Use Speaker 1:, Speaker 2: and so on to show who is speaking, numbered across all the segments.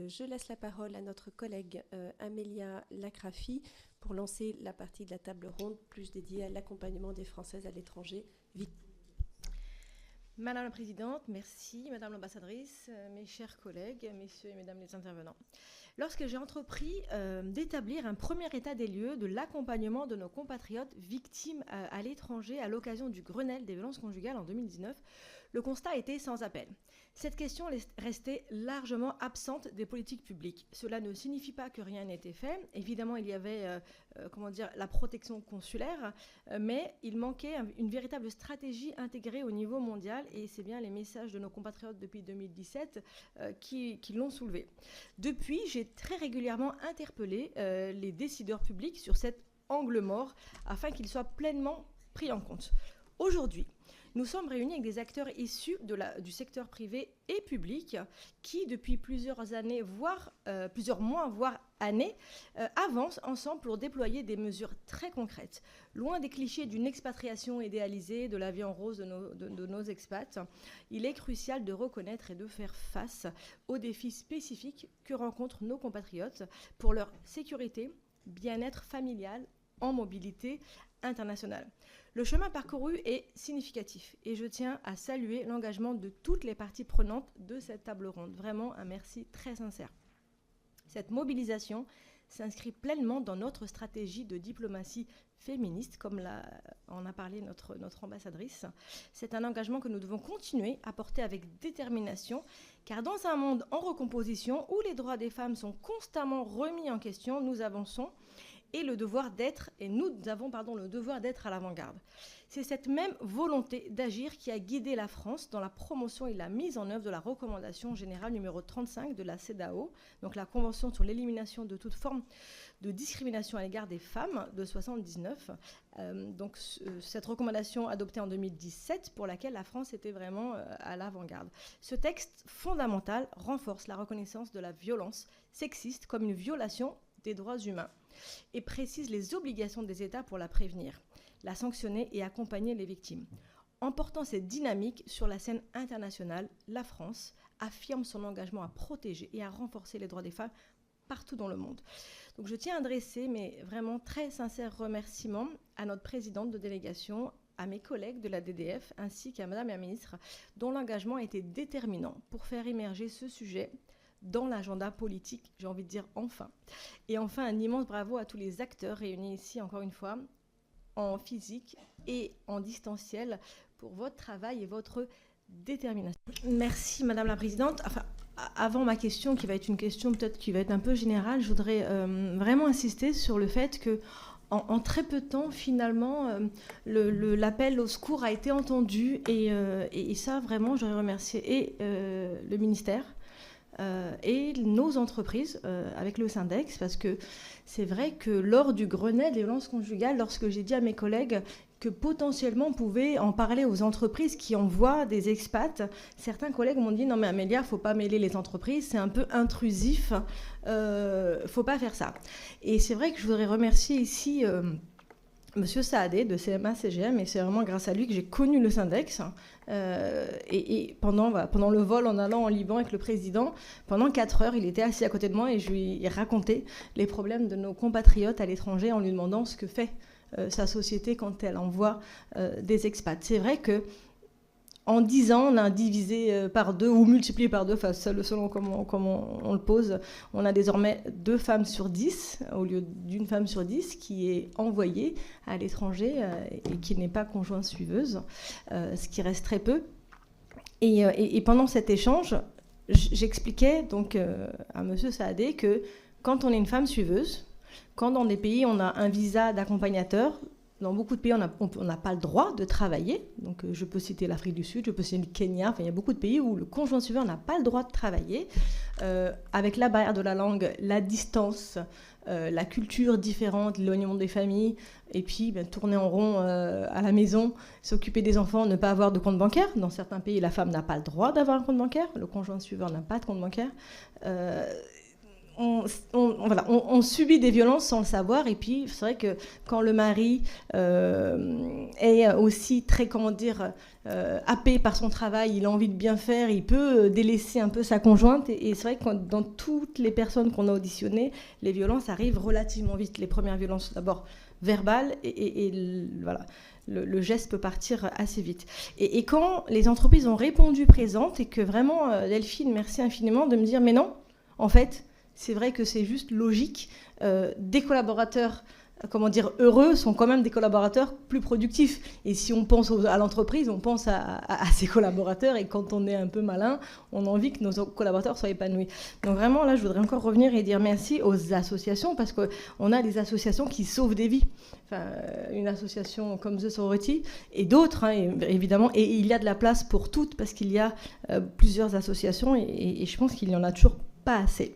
Speaker 1: je laisse la parole à notre collègue Amélia Lacrafi pour lancer la partie de la table ronde plus dédiée à l'accompagnement des Françaises à l'étranger.
Speaker 2: Madame la Présidente, merci. Madame l'ambassadrice, mes chers collègues, messieurs et mesdames les intervenants. Lorsque j'ai entrepris d'établir un premier état des lieux de l'accompagnement de nos compatriotes victimes à l'étranger à l'occasion du Grenelle des violences conjugales en 2019, le constat était sans appel. Cette question restait largement absente des politiques publiques. Cela ne signifie pas que rien n'était fait. Évidemment, il y avait la protection consulaire, mais il manquait une véritable stratégie intégrée au niveau mondial, et c'est bien les messages de nos compatriotes depuis 2017 qui l'ont soulevé. Depuis, j'ai très régulièrement interpellé les décideurs publics sur cet angle mort afin qu'il soit pleinement pris en compte. Aujourd'hui, nous sommes réunis avec des acteurs issus du secteur privé et public qui, depuis plusieurs années, plusieurs mois, voire années, avancent ensemble pour déployer des mesures très concrètes. Loin des clichés d'une expatriation idéalisée, de la vie en rose de nos expats, il est crucial de reconnaître et de faire face aux défis spécifiques que rencontrent nos compatriotes pour leur sécurité, bien-être familial, en mobilité internationale. Le chemin parcouru est significatif et je tiens à saluer l'engagement de toutes les parties prenantes de cette table ronde. Vraiment un merci très sincère. Cette mobilisation s'inscrit pleinement dans notre stratégie de diplomatie féministe, comme en a parlé notre ambassadrice. C'est un engagement que nous devons continuer à porter avec détermination, car dans un monde en recomposition où les droits des femmes sont constamment remis en question, nous avançons et nous avons le devoir d'être à l'avant-garde. C'est cette même volonté d'agir qui a guidé la France dans la promotion et la mise en œuvre de la recommandation générale numéro 35 de la CEDAW, donc la Convention sur l'élimination de toute forme de discrimination à l'égard des femmes de 1979. Cette recommandation adoptée en 2017 pour laquelle la France était vraiment à l'avant-garde. Ce texte fondamental renforce la reconnaissance de la violence sexiste comme une violation des droits humains et précise les obligations des États pour la prévenir, la sanctionner et accompagner les victimes. En portant cette dynamique sur la scène internationale, la France affirme son engagement à protéger et à renforcer les droits des femmes partout dans le monde. Donc je tiens à adresser mes vraiment très sincères remerciements à notre présidente de délégation, à mes collègues de la DDF, ainsi qu'à Madame la Ministre, dont l'engagement a été déterminant pour faire émerger ce sujet dans l'agenda politique, j'ai envie de dire enfin. Et enfin, un immense bravo à tous les acteurs réunis ici, encore une fois, en physique et en distanciel, pour votre travail et votre détermination. Merci, Madame la Présidente. Enfin, avant ma question, qui va être une question peut-être qui va être un peu générale, je voudrais vraiment insister sur le fait que en très peu de temps, finalement, l'appel au secours a été entendu, et ça, vraiment, je voudrais remercier le ministère, et nos entreprises avec le Syndex, parce que c'est vrai que lors du Grenelle des violences conjugales, lorsque j'ai dit à mes collègues que potentiellement on pouvait en parler aux entreprises qui envoient des expats, certains collègues m'ont dit « Non mais Amélia, il ne faut pas mêler les entreprises, c'est un peu intrusif, il ne faut pas faire ça ». Et c'est vrai que je voudrais remercier ici Monsieur Saadé de CMA-CGM, et c'est vraiment grâce à lui que j'ai connu le Syndex. Et pendant le vol en allant en Liban avec le président, pendant 4 heures, il était assis à côté de moi et je lui ai raconté les problèmes de nos compatriotes à l'étranger en lui demandant ce que fait sa société quand elle envoie des expats. C'est vrai que en 10 ans, on a divisé par 2 ou multiplié par 2, selon comment on le pose. On a désormais 2 femmes sur 10, au lieu d'une femme sur 10, qui est envoyée à l'étranger et qui n'est pas conjointe suiveuse, ce qui reste très peu. Et pendant cet échange, j'expliquais donc à M. Saadé que quand on est une femme suiveuse, quand dans des pays on a un visa d'accompagnateur, dans beaucoup de pays, on n'a pas le droit de travailler. Donc, je peux citer l'Afrique du Sud, je peux citer le Kenya. Enfin, il y a beaucoup de pays où le conjoint suiveur n'a pas le droit de travailler. Avec la barrière de la langue, la distance, la culture différente, l'éloignement des familles, et puis tourner en rond à la maison, s'occuper des enfants, ne pas avoir de compte bancaire. Dans certains pays, la femme n'a pas le droit d'avoir un compte bancaire. Le conjoint suiveur n'a pas de compte bancaire. on subit des violences sans le savoir. Et puis, c'est vrai que quand le mari est aussi très, happé par son travail, il a envie de bien faire, il peut délaisser un peu sa conjointe. Et c'est vrai que dans toutes les personnes qu'on a auditionnées, les violences arrivent relativement vite. Les premières violences, d'abord verbales, voilà. Le geste peut partir assez vite. Et quand les entreprises ont répondu présentes, et que vraiment, Delphine, merci infiniment de me dire, mais non, en fait, c'est vrai que c'est juste logique. Des collaborateurs, heureux sont quand même des collaborateurs plus productifs. Et si on pense à l'entreprise, on pense à ses collaborateurs. Et quand on est un peu malin, on a envie que nos collaborateurs soient épanouis. Donc vraiment, là, je voudrais encore revenir et dire merci aux associations, parce qu'on a des associations qui sauvent des vies. Enfin, une association comme The Sorority et d'autres, hein, évidemment. Et il y a de la place pour toutes, parce qu'il y a plusieurs associations. Et je pense qu'il n'y en a toujours pas assez.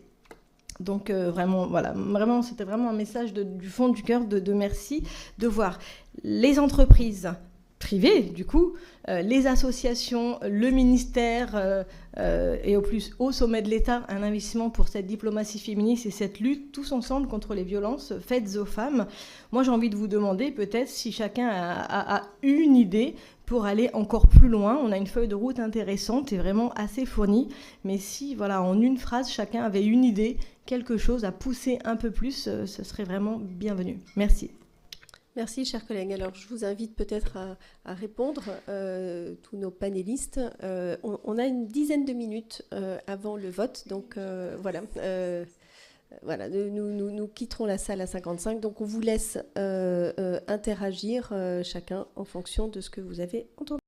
Speaker 2: Donc vraiment, voilà, vraiment, c'était vraiment un message du fond du cœur de merci, de voir les entreprises privées, du coup, les associations, le ministère et au sommet de l'État, un investissement pour cette diplomatie féministe et cette lutte tous ensemble contre les violences faites aux femmes. Moi, j'ai envie de vous demander peut-être si chacun a une idée pour aller encore plus loin. On a une feuille de route intéressante et vraiment assez fournie. Mais si, voilà, en une phrase, chacun avait une idée, quelque chose à pousser un peu plus, ce serait vraiment bienvenu. Merci.
Speaker 1: Merci, chers collègues. Alors, je vous invite peut-être à répondre, tous nos panélistes. On a une dizaine de minutes avant le vote, donc voilà. Voilà, nous quitterons la salle à 55, donc on vous laisse interagir chacun en fonction de ce que vous avez entendu.